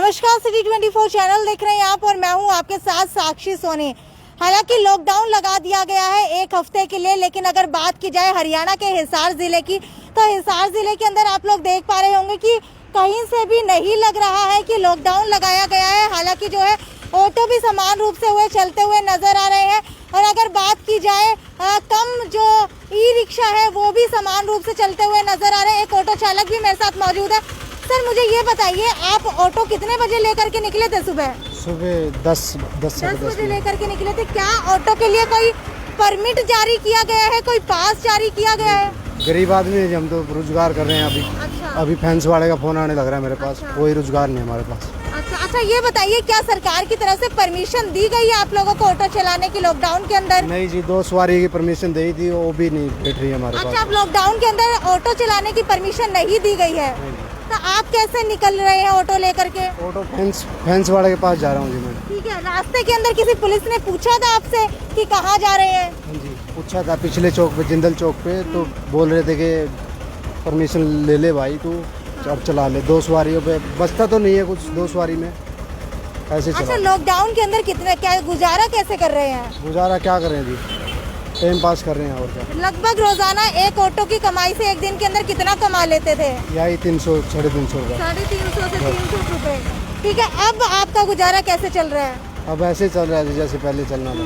नमस्कार, city 24 channel देख रहे हैं आप और मैं हूं आपके साथ साक्षी सोनी। हालांकि लॉकडाउन लगा दिया गया है एक हफ्ते के लिए, लेकिन अगर बात की जाए हरियाणा के हिसार जिले की, तो हिसार जिले के अंदर आप लोग देख पा रहे होंगे कि कहीं से भी नहीं लग रहा है कि लॉकडाउन लगाया गया है। हालांकि जो है ऑटो भी समान रूप से हुए चलते हुए नजर आ रहे हैं। और अगर बात की जाए कम जो ई रिक्शा है वो भी समान रूप से चलते हुए नजर आ रहे हैं। एक ऑटो चालक भी मेरे साथ मौजूद है। सर मुझे ये बताइए, आप ऑटो कितने बजे लेकर के निकले थे? सुबह 10 बजे लेकर के निकले थे। क्या ऑटो के लिए कोई परमिट जारी किया गया है, कोई पास जारी किया गया है? गरीब आदमी है, हम तो रोजगार कर रहे हैं अभी। अच्छा। अभी फैंस वाले का फोन आने लग रहा है मेरे पास। अच्छा। कोई रोजगार नहीं है हमारे पास। अच्छा, ये बताइए, क्या सरकार की तरफ से परमिशन दी गई है आप लोगों को ऑटो चलाने की लॉकडाउन के अंदर? नहीं जी, 2 सवारी की परमिशन दी थी, वो भी नहीं बैठ रही है हमारे पास। अच्छा, अब लॉकडाउन के अंदर ऑटो चलाने की परमिशन नहीं दी गई है, तो आप कैसे निकल रहे हैं ऑटो लेकर के? ऑटो फैंस वाले के पास जा रहा हूँ जी मैं। ठीक है, रास्ते के अंदर किसी पुलिस ने पूछा था आपसे कि कहाँ जा रहे हैं? हाँ जी, पूछा था पिछले चौक पे, जिंदल चौक पे, तो बोल रहे थे कि परमिशन ले ले भाई तू, अब चला ले। 2 सवारियों पे बचता तो नहीं है कुछ, 2 सवारी में ऐसे चला। अच्छा, लॉकडाउन के अंदर कितना क्या गुजारा कैसे कर रहे हैं? गुजारा क्या करें जी, टाइम पास कर रहे हैं और क्या। लगभग रोजाना एक ऑटो की कमाई से एक दिन के अंदर कितना कमा लेते थे? यही 300 350 रुपये। 350 से 300 रुपए। ठीक है, अब आपका गुजारा कैसे चल रहा है? अब ऐसे चल रहा है जैसे पहले चलना था।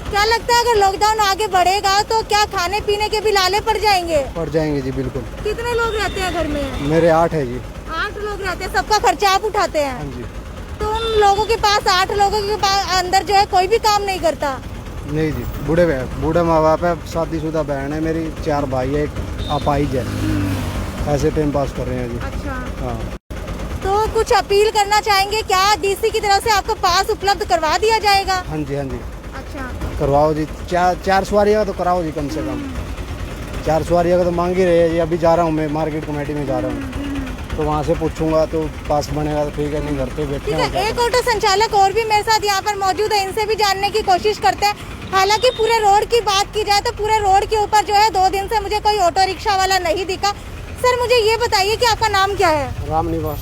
क्या लगता है अगर लॉकडाउन आगे बढ़ेगा तो क्या खाने पीने के भी लाले पड़ जाएंगे? पड़ जाएंगे जी, बिल्कुल। कितने लोग रहते हैं घर में? मेरे 8 है जी। 8 लोग रहते हैं, सबका खर्चा आप उठाते हैं? हाँ जी। तो उन लोगों के पास 8 लोगों के पास अंदर जो है कोई भी काम नहीं करता? नहीं जी, बूढ़े माँ बाप है, शादीशुदा बहन है मेरी, 4 भाई है, एक अपाहिज है। ऐसे टाइम पास कर रहे हैं जी। अच्छा। हाँ। तो कुछ अपील करना चाहेंगे क्या? डीसी की तरफ से आपको पास उपलब्ध करवा दिया जाएगा? हाँ जी, हाँ जी, अच्छा, करवाओ जी। 4 सवारियों का तो कराओ जी कम से कम। 4 सवारियों का तो मांग ही रहे हैं जी। अभी जा रहा हूँ मैं, मार्केट कमेटी में जा रहा हूँ, तो वहाँ से पूछूंगा तो पास बनेगा तो ठीक है, नहीं घर पे बैठे ठीक है। एक ऑटो संचालक और भी मेरे साथ यहाँ पर मौजूद है, इनसे भी जानने की कोशिश करते हैं। हालांकि पूरे रोड की बात की जाए तो पूरे रोड के ऊपर जो है 2 दिन से मुझे कोई ऑटो रिक्शा वाला नहीं दिखा। सर मुझे ये बताइए कि आपका नाम क्या है? रामनिवास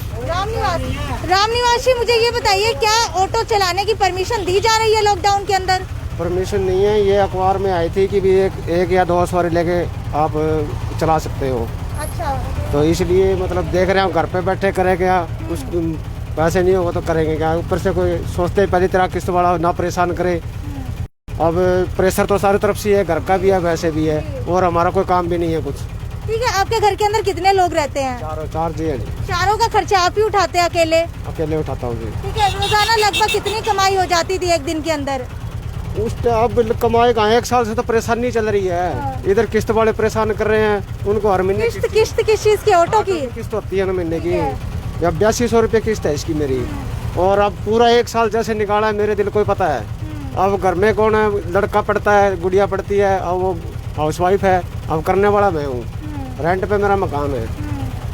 जी, मुझे ये बताइए, क्या ऑटो चलाने की परमिशन दी जा रही है लॉकडाउन के अंदर? परमिशन नहीं है, ये अखबार में आई थी कि भी एक या 2 सवारी लेके आप चला सकते हो। अच्छा। तो इसलिए मतलब देख रहे हैं घर पे बैठे करें क्या, कुछ पैसे नहीं होगा तो करेंगे क्या। ऊपर से कोई सोचते पहली तरह किस्त वाला ना परेशान करे। अब प्रेशर तो सारी तरफ से है, घर का भी है वैसे भी है, और हमारा कोई काम भी नहीं है कुछ। ठीक है, आपके घर के अंदर कितने लोग रहते हैं? 4 जी है जी। चारों का खर्चा आप ही उठाते हैं अकेले उठाता हूँ जी। ठीक है, रोजाना लगभग कितनी कमाई हो जाती थी एक दिन के अंदर? उस अब कमाई कहाँ, 1 साल से तो परेशानी चल रही है। इधर किस्त वाले परेशान कर रहे हैं, उनको हर महीने किस्त किस चीज की? ऑटो की किस्त होती है ना महीने की। अब 8200 रुपये किस्त है इसकी मेरी, और अब पूरा 1 साल जैसे निकाला है मेरे दिल को पता है। अब घर में कौन है, लड़का पढ़ता है, गुड़िया पढ़ती है, अब वो हाउसवाइफ है, अब करने वाला मैं हूँ, रेंट पे मेरा मकान है।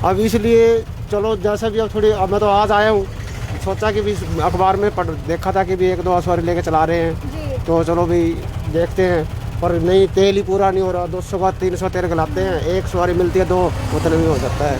अब इसलिए चलो जैसा भी, अब थोड़ी, अब मैं तो आज आया हूँ, सोचा कि भी अखबार में देखा था कि भी 1-2 सवारी लेके चला रहे हैं, तो चलो भी देखते हैं। पर नहीं, तेल ही पूरा नहीं हो रहा, 200 का 300 तेल गलाते हैं, 1 सवारी मिलती है 2, उतने में हो जाता है,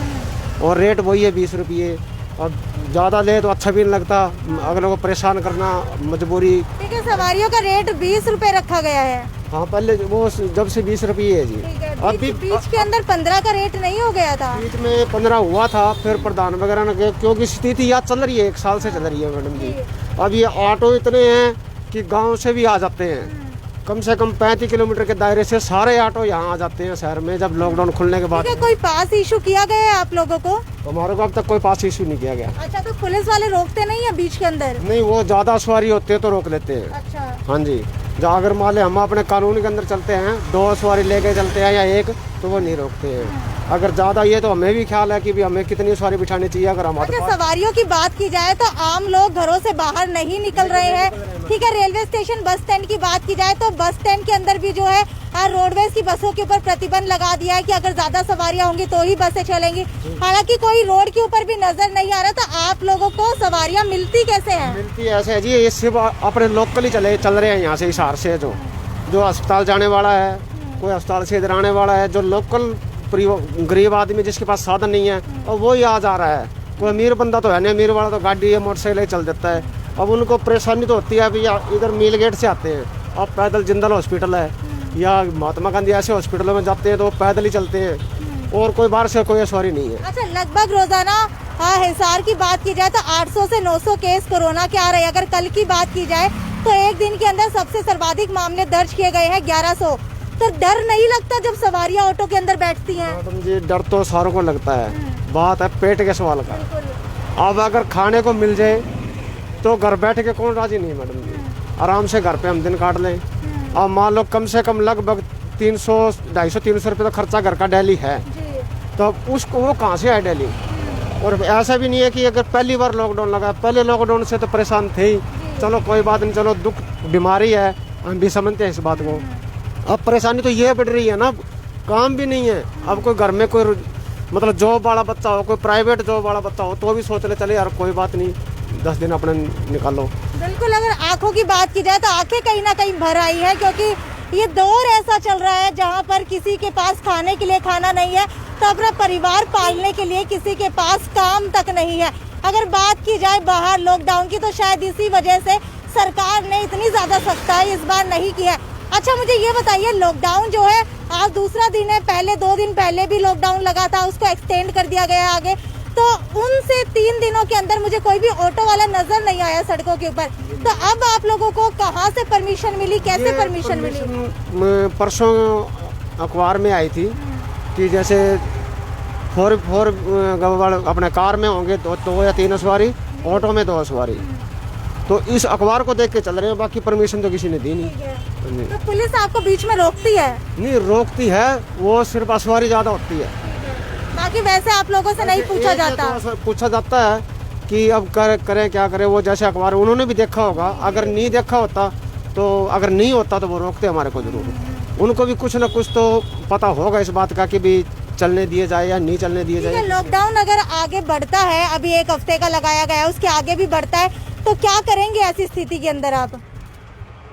और रेट वही है 20 रुपये। अब ज़्यादा ले तो अच्छा भी नहीं लगता, अगले को परेशान करना मजबूरी। ठीक है, सवारियों का रेट 20 रुपए रखा गया है। हाँ, पहले वो जब से 20 रुपये है जी। अभी बीच के अंदर 15 का रेट नहीं हो गया था? बीच में 15 हुआ था, फिर प्रधान वगैरह ने, क्योंकि स्थिति याद चल रही है, 1 साल से चल रही है मैडम जी। अब ये ऑटो इतने हैं कि गांव से भी आ जाते हैं, कम से कम 35 किलोमीटर के दायरे से सारे ऑटो यहाँ आ जाते हैं शहर में, जब लॉकडाउन खुलने के बाद। कोई पास इशू किया गया है आप लोगों को? हमारे को अब तक कोई पास इशू नहीं किया गया। अच्छा, तो पुलिस वाले रोकते नहीं है बीच के अंदर? नहीं, वो ज्यादा सवारी होती है तो रोक लेते हैं। अच्छा। हाँ जी, जहाँ अगर मान ले हम अपने कानून के अंदर चलते हैं, 2 सवारी लेके चलते हैं या 1, तो वो नहीं रोकते हैं। अगर ज्यादा ये तो हमें भी ख्याल है कि भी हमें कितनी सवारी बिठानी चाहिए। अगर हमारे पास सवारियों की बात की जाए तो आम लोग घरों से बाहर नहीं निकल रहे हैं। ठीक है, रेलवे स्टेशन, बस स्टैंड की बात की जाए तो बस स्टैंड के अंदर भी जो है रोडवेज की बसों के ऊपर प्रतिबंध लगा दिया है कि अगर ज्यादा सवारियां होंगी तो ही बसें चलेंगी। हालांकि कोई रोड के ऊपर भी नजर नहीं आ रहा। तो आप लोगों को सवारियां मिलती कैसे हैं? मिलती ऐसे है जी, ये सिर्फ अपने लोकल ही चल रहे हैं यहाँ से, हिसार से जो अस्पताल जाने वाला है, कोई अस्पताल से इधर आने वाला है, जो लोकल गरीब आदमी जिसके पास साधन नहीं है, और वो ही आ जा रहा है। कोई अमीर बंदा तो है नहीं, अमीर वाला तो गाड़ी या मोटरसाइकिल चल देता है। अब उनको परेशानी तो होती है। अभी इधर मील गेट से आते हैं, अब पैदल जिंदल हॉस्पिटल है या महात्मा गांधी ऐसे हॉस्पिटलों में जाते हैं तो पैदल ही चलते हैं और कोई बाहर से कोई सवारी नहीं है। अच्छा, लगभग रोजाना हिसार की बात की जाए तो 800 से 900 केस कोरोना के आ रहे हैं। अगर कल की बात की जाए तो एक दिन के अंदर सबसे सर्वाधिक मामले दर्ज किए गए हैं 1100। तो डर नहीं लगता जब सवारियां ऑटो के अंदर बैठती हैं? मैडम जी डर तो सारों को लगता है, बात है पेट के सवाल का। अब अगर खाने को मिल जाए तो घर बैठ के कौन राजी नहीं मैडम जी, आराम से घर पे हम दिन काट लें। अब मान लो कम से कम लगभग 250-300 रुपये तो खर्चा घर का डेली है, तो उसको वो कहाँ से आए डेली। और ऐसा भी नहीं है कि अगर पहली बार लॉकडाउन लगा, पहले लॉकडाउन से तो परेशान थे ही, चलो कोई बात नहीं, चलो दुख बीमारी है हम भी समझते हैं इस बात को। अब परेशानी तो ये बढ़ रही है ना, काम भी नहीं है। अब कोई घर में कोई मतलब जॉब वाला बच्चा हो, कोई प्राइवेट जॉब वाला बच्चा हो तो भी सोच ले चले यार कोई बात नहीं 10 दिन अपने निकालो। बिल्कुल, अगर आंखों की बात की जाए तो आंखें कहीं ना कहीं भर आई है, क्योंकि ये दौर ऐसा चल रहा है जहाँ पर किसी के पास खाने के लिए खाना नहीं है तो अपना परिवार पालने के लिए किसी के पास काम तक नहीं है। अगर बात की जाए बाहर लॉकडाउन की तो शायद इसी वजह से सरकार ने इतनी ज्यादा सख्ताई इस बार नहीं की है। अच्छा, मुझे ये बताइए, लॉकडाउन जो है आज दूसरा दिन है, पहले 2 दिन पहले भी लॉकडाउन लगा था, उसको एक्सटेंड कर दिया गया है आगे, तो उनसे 3 दिनों के अंदर मुझे कोई भी ऑटो वाला नजर नहीं आया सड़कों के ऊपर। तो अब आप लोगों को कहाँ से परमिशन मिली, कैसे परमिशन मिली? परसों अखबार में आई थी कि जैसे 4 अपने कार में होंगे 2 या 3 सवारी, ऑटो में 2 सवारी, तो इस अखबार को देख के चल रहे हैं, बाकी परमिशन तो किसी ने दी नहीं। तो पुलिस आपको बीच में रोकती है? नहीं रोकती है, वो सिर्फ सवारी ज्यादा होती है, बाकी वैसे आप लोगों से नहीं पूछा जाता? पूछा जाता है कि अब करें क्या करें। वो जैसे अखबार उन्होंने भी देखा होगा, अगर नहीं देखा होता तो अगर नहीं होता तो वो रोकते हमारे को जरूर। उनको भी कुछ ना कुछ तो पता होगा इस बात का कि भी चलने दिए जाए या नहीं चलने दिए जाए। लॉकडाउन अगर आगे बढ़ता है, अभी 1 हफ्ते का लगाया गया है, उसके आगे भी बढ़ता है, तो क्या करेंगे ऐसी स्थिति के अंदर आप?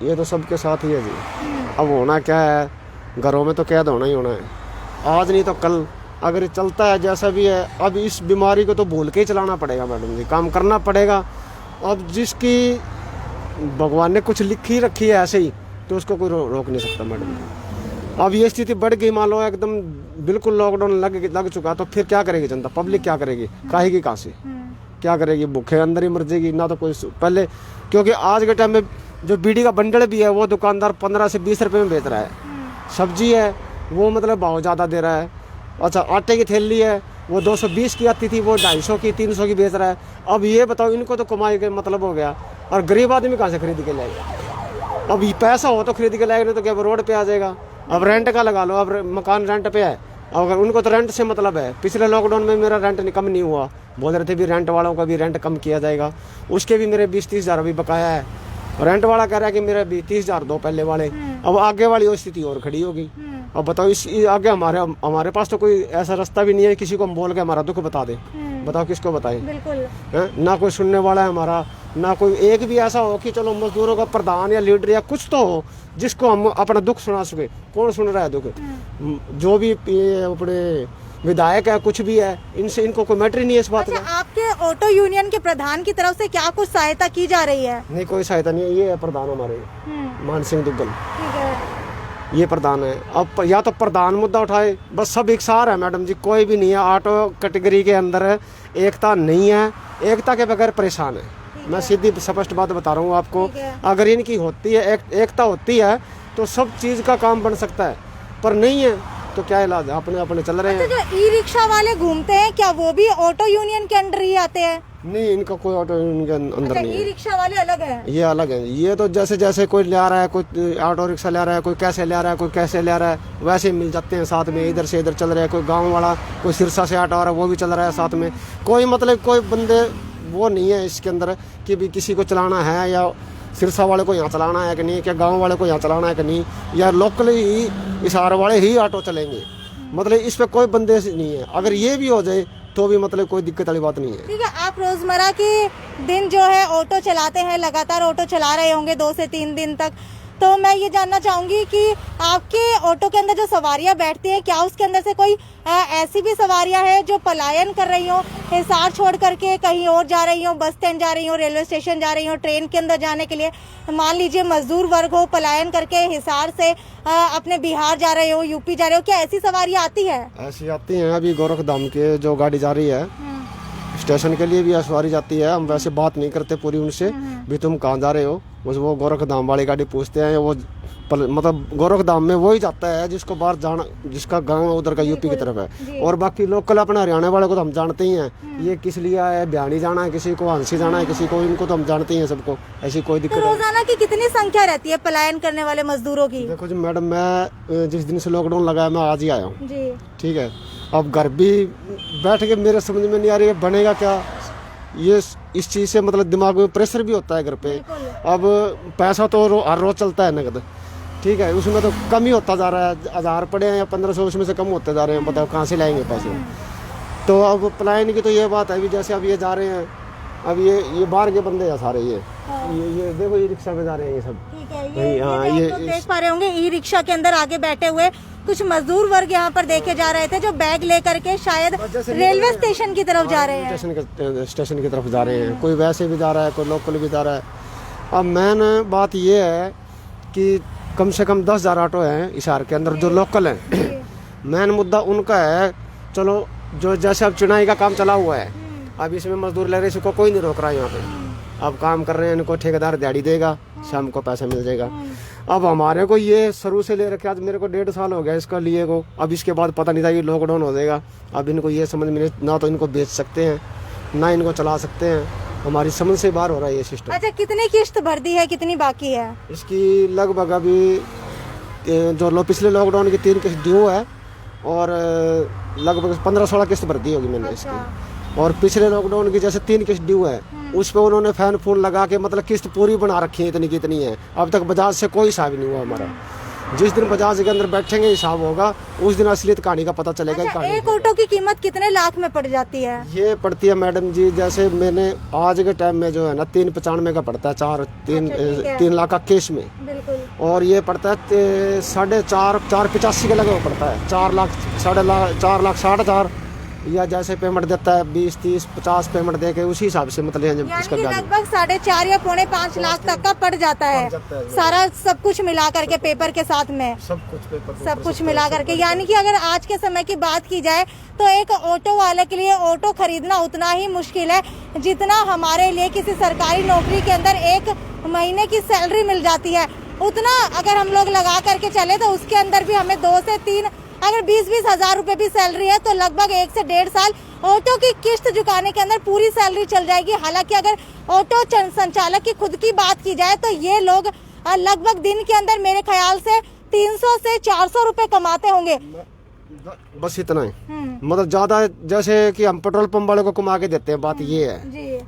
ये तो सबके साथ ही है जी। अब होना क्या है, घरों में तो कैद होना ही होना है, आज नहीं तो कल। अगर ये चलता है जैसा भी है, अब इस बीमारी को तो भूल के ही चलाना पड़ेगा मैडम जी, काम करना पड़ेगा। अब जिसकी भगवान ने कुछ लिखी रखी है ऐसे ही, तो उसको कोई रोक नहीं सकता मैडम जी। अब ये स्थिति बढ़ गई, मान लो एकदम बिल्कुल लॉकडाउन लग चुका, तो फिर क्या करेगी जनता, पब्लिक क्या करेगी, खाएगी कहाँ से, क्या करेगी, भूखे अंदर ही मर जाएगी ना। तो कोई पहले, क्योंकि आज के टाइम में जो बीड़ी का बंडल भी है वो दुकानदार 15 से 20 रुपये में बेच रहा है। सब्जी है वो मतलब भाव ज़्यादा दे रहा है। अच्छा, आटे की थैली है वो 220 की आती थी, वो 250 की 300 की बेच रहा है। अब ये बताओ, इनको तो कमाई का मतलब हो गया, और गरीब आदमी कहाँ से खरीद के लाएगा। अब पैसा हो तो खरीद के लाएगा, नहीं तो क्या वो रोड पे आ जाएगा। अब रेंट का लगा लो, अब मकान रेंट पे है, अगर उनको तो रेंट से मतलब है। पिछले लॉकडाउन में मेरा रेंट कम नहीं हुआ, बोल रहे थे भी रेंट वालों का भी रेंट कम किया जाएगा, उसके भी मेरे 20-30 हज़ार अभी बकाया है। रेंट वाला कह रहा है कि मेरे 30 हज़ार दो पहले वाले। अब आगे वाली वो स्थिति और खड़ी होगी। अब बताओ, इस आगे हमारे पास तो कोई ऐसा रास्ता भी नहीं है किसी को हम बोल के हमारा दुख बता दे। बताओ किसको बताए? बिल्कुल ना कोई सुनने वाला है हमारा, ना कोई एक भी ऐसा हो कि चलो मजदूरों का प्रधान या लीडर या कुछ तो हो जिसको हम अपना दुख सुना सके। कौन सुन रहा है दुख? जो भी अपने विधायक है, कुछ भी है, इनको कोई मैटर ही नहीं है इस बात का। आपके ऑटो यूनियन के प्रधान की तरफ से क्या कुछ सहायता की जा रही है? नहीं, कोई सहायता नहीं है। ये है प्रधान हमारे मान सिंह दुग्गल, ये प्रधान है। अब या तो प्रधान मुद्दा उठाए, बस सब एक सार है मैडम जी, कोई भी नहीं है। ऑटो कैटेगरी के अंदर एकता नहीं है, एकता के बगैर परेशान है। मैं सीधी स्पष्ट बात बता रहा हूँ आपको। अगर इनकी होती है एकता होती है तो सब चीज़ का काम बन सकता है, पर नहीं है तो क्या इलाज है, अपने अपने चल रहे हैं। जो ई रिक्शा वाले घूमते हैं, क्या वो भी ऑटो यूनियन के अंडर ही आते हैं? नहीं, इनका कोई ऑटो यूनियन के अंदर नहीं है। ई रिक्शा वाले अलग है, ये अलग है। ये तो जैसे जैसे कोई ले रहा है, कोई ऑटो रिक्शा ले रहा है, कोई कैसे ले रहा है, कोई कैसे ले रहा है, वैसे मिल जाते हैं साथ में, इधर से इधर चल रहे हैं। कोई गाँव वाला, कोई सिरसा से ऑटो आ रहा है वो भी चल रहा है साथ में। कोई मतलब कोई बंदे वो नहीं है इसके अंदर कि भी किसी को चलाना है या सिरसा वाले को यहाँ चलाना है कि नहीं, क्या गाँव वाले को यहाँ चलाना है कि नहीं, या लोकल ही हिसार वाले ही ऑटो चलेंगे। मतलब इस पे कोई बंदे नहीं है। अगर ये भी हो जाए तो भी मतलब कोई दिक्कत वाली बात नहीं है। ठीक है, आप रोजमर्रा के दिन जो है ऑटो चलाते हैं, लगातार ऑटो चला रहे होंगे 2 से 3 दिन तक, तो मैं ये जानना चाहूँगी कि आपके ऑटो के अंदर जो सवारियाँ बैठती हैं, क्या उसके अंदर से कोई ऐसी भी सवारियाँ हैं जो पलायन कर रही हो, हिसार छोड़ करके कहीं और जा रही हो, बस स्टैंड जा रही हो, रेलवे स्टेशन जा रही हो, ट्रेन के अंदर जाने के लिए? मान लीजिए मजदूर वर्ग हो, पलायन करके हिसार से अपने बिहार जा रहे हो, यूपी जा रहे हो, क्या ऐसी सवारियाँ आती है? ऐसी आती हैं। अभी गोरखधाम के जो गाड़ी जा रही है स्टेशन के लिए भी सवारी जाती है। हम वैसे बात नहीं करते पूरी उनसे, भी तुम कहाँ जा रहे हो, बस वो गोरखधाम वाली गाड़ी पूछते हैं। वो मतलब गोरखधाम में वही जाता है जिसको बाहर जाना, जिसका गांव उधर का यूपी की तरफ है। और बाकी लोकल अपना हरियाणा वाले को तो हम जानते ही हैं, ये किस लिए है, बिहानी जाना है, किसी को हंसी जाना है, किसी को, इनको तो हम जानते ही हैं सबको, ऐसी कोई दिक्कत तो रोजाना की कितनी संख्या रहती है पलायन करने वाले मजदूरों की? देखो जी मैडम, मैं जिस दिन से लॉकडाउन लगा है मैं आज ही आया हूँ जी। ठीक है। अब घर भी बैठ के मेरे समझ में नहीं आ रही है बनेगा क्या, ये इस चीज़ से मतलब दिमाग में प्रेशर भी होता है घर पे। अब पैसा तो हर रोज चलता है नगद, ठीक है, उसमें तो कम ही होता जा रहा है, 1000 पड़े हैं या 1500, उसमें से कम होते जा रहे हैं, बताओ कहाँ से लाएंगे पैसे। तो अब पलायन की तो ये बात है, अभी जैसे अब ये जा रहे हैं, अब ये बाहर के बंदे हैं सारे, ये देखो ये रिक्शा में जा रहे हैं ये सब, ठीक है। ये तो देख पा रहे होंगे ई रिक्शा के अंदर आगे बैठे हुए कुछ मजदूर वर्ग यहाँ पर देखे जा रहे थे, जो बैग लेकर के शायद रेलवे स्टेशन की तरफ जा रहे हैं। स्टेशन की तरफ जा रहे हैं, कोई वैसे भी जा रहा है, कोई लोकल भी जा रहा है। अब मेन बात ये है कि कम से कम 10,000 ऑटो हैं हिसार के अंदर जो लोकल हैं। मेन मुद्दा उनका है, चलो जो जैसे अब चुनाई का काम चला हुआ है, अब इसमें मजदूर ले रहे, इसको कोई नहीं रोक रहा है यहाँ पे। अब काम कर रहे हैं, इनको ठेकेदार दिहाड़ी देगा, शाम को पैसा मिल जाएगा। अब हमारे को ये शुरू से ले रखे, आज मेरे को 1.5 साल हो गया इसका लिए को। अब इसके बाद पता नहीं था ये लॉकडाउन हो जाएगा। अब इनको ये समझ में ना तो इनको बेच सकते हैं ना इनको चला सकते हैं, हमारी समझ से बाहर हो रहा है ये सिस्टम। अच्छा, कितनी किस्त भर दी है, कितनी बाकी है इसकी? लगभग अभी जो पिछले लॉकडाउन की 3 किस्त ड्यू है और लगभग 15-16 किस्त भर दी होगी मैंने इसकी। और पिछले लॉकडाउन की जैसे 3 किस्त ड्यू है, उस पर उन्होंने फैन फोन लगा के मतलब किस्त पूरी बना रखी है, इतनी कितनी है। अब तक बजाज से कोई हिसाब नहीं हुआ हमारा। जिस दिन बजाज के अंदर बैठेंगे हिसाब होगा, उस दिन असलियत कहानी का पता चलेगा। अच्छा, एक ऑटो की कीमत कितने लाख में पड़ जाती है? ये पड़ती है मैडम जी, जैसे मैंने आज के टाइम में जो है ना 395 का पड़ता है, 3 लाख का केस में। बिल्कुल। और ये पड़ता है 4.85 के लगभग पड़ता है, 4 लाख 4,60,000 या जैसे पेमेंट देता है 20, 30, 50 पेमेंट दे के उसी हिसाब से मतलब इसका लगभग 4.5 या 4.5 लाख तक का पड़ जाता है सारा सब कुछ मिला करके, पेपर के साथ में सब कुछ मिला करके। यानी कि अगर आज के समय की बात की जाए तो एक ऑटो वाले के लिए ऑटो खरीदना उतना ही मुश्किल है जितना हमारे लिए किसी सरकारी नौकरी के अंदर 1 महीने की सैलरी मिल जाती है। उतना अगर हम लोग लगा करके चले तो उसके अंदर भी हमें 2 से 3 अगर 20-20 हज़ार रुपए भी सैलरी है तो लगभग 1 से 1.5 साल ऑटो की किस्त चुकाने के अंदर पूरी सैलरी चल जाएगी। हालांकि अगर ऑटो संचालक की खुद की बात की जाए तो ये लोग लगभग दिन के अंदर मेरे ख्याल से 300 से 400 रुपए कमाते होंगे, बस इतना ही। मतलब ज्यादा जैसे कि हम पेट्रोल पंप वाले को कमा के देते हैं। बात ये है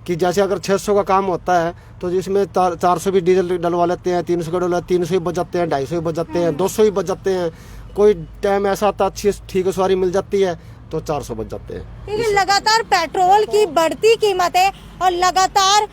कि जैसे अगर 600 का काम होता है तो जिसमें 400 भी डीजल डलवा लेते हैं, 300 का डलवा, 300 ही बच जाते हैं, 250 ही बच जाते हैं, 200 ही बच जाते हैं। कोई टाइम ऐसा आता अच्छी ठीक सवारी मिल जाती है तो 400 बच जाते हैं। क्योंकि लगातार पेट्रोल की बढ़ती कीमतें और लगातार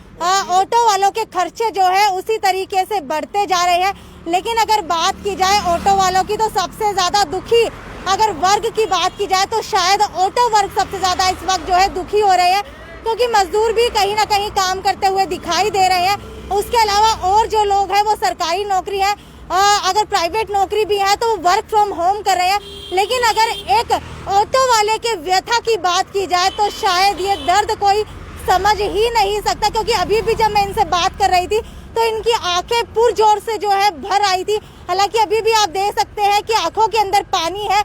ऑटो वालों के खर्चे जो है उसी तरीके से बढ़ते जा रहे हैं। लेकिन अगर बात की जाए ऑटो वालों की तो सबसे ज्यादा दुखी अगर वर्ग की बात की जाए तो शायद ऑटो वर्ग सबसे ज्यादा इस वक्त जो है दुखी हो रहे हैं, क्योंकि मजदूर भी कहीं ना कहीं काम करते हुए दिखाई दे रहे हैं। उसके अलावा और जो लोग हैं वो सरकारी नौकरी है, अगर प्राइवेट नौकरी भी है तो वो वर्क फ्रॉम होम कर रहे हैं। लेकिन अगर एक ऑटो वाले के व्यथा की बात की जाए तो शायद ये दर्द कोई समझ ही नहीं सकता, क्योंकि अभी भी जब मैं इनसे बात कर रही थी तो इनकी आंखें पुरजोर से जो है भर आई थी। हालांकि अभी भी आप देख सकते हैं कि आंखों के अंदर पानी है,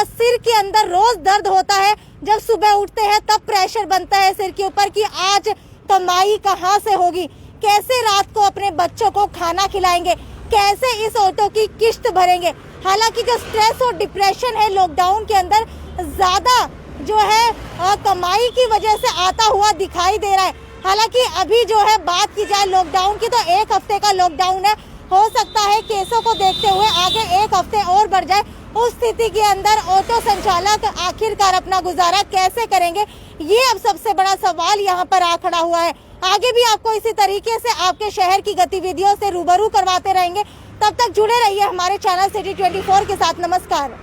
सिर के अंदर रोज दर्द होता है। जब सुबह उठते हैं तब प्रेशर बनता है सिर के ऊपर कि आज कमाई कहाँ से होगी, कैसे रात को अपने बच्चों को खाना खिलाएंगे, कैसे इस ऑटो की किस्त भरेंगे। हालांकि जो स्ट्रेस और डिप्रेशन है लॉकडाउन के अंदर ज्यादा जो है कमाई की वजह से आता हुआ दिखाई दे रहा है। हालांकि अभी जो है बात की जाए लॉकडाउन की तो 1 हफ्ते का लॉकडाउन है, हो सकता है केसों को देखते हुए आगे 1 हफ्ते और बढ़ जाए। उस स्थिति के अंदर ऑटो संचालक आखिरकार अपना गुजारा कैसे करेंगे, ये अब सबसे बड़ा सवाल यहाँ पर आ खड़ा हुआ है। आगे भी आपको इसी तरीके से आपके शहर की गतिविधियों से रूबरू करवाते रहेंगे। तब तक जुड़े रहिए हमारे चैनल सिटी 24 के साथ। नमस्कार।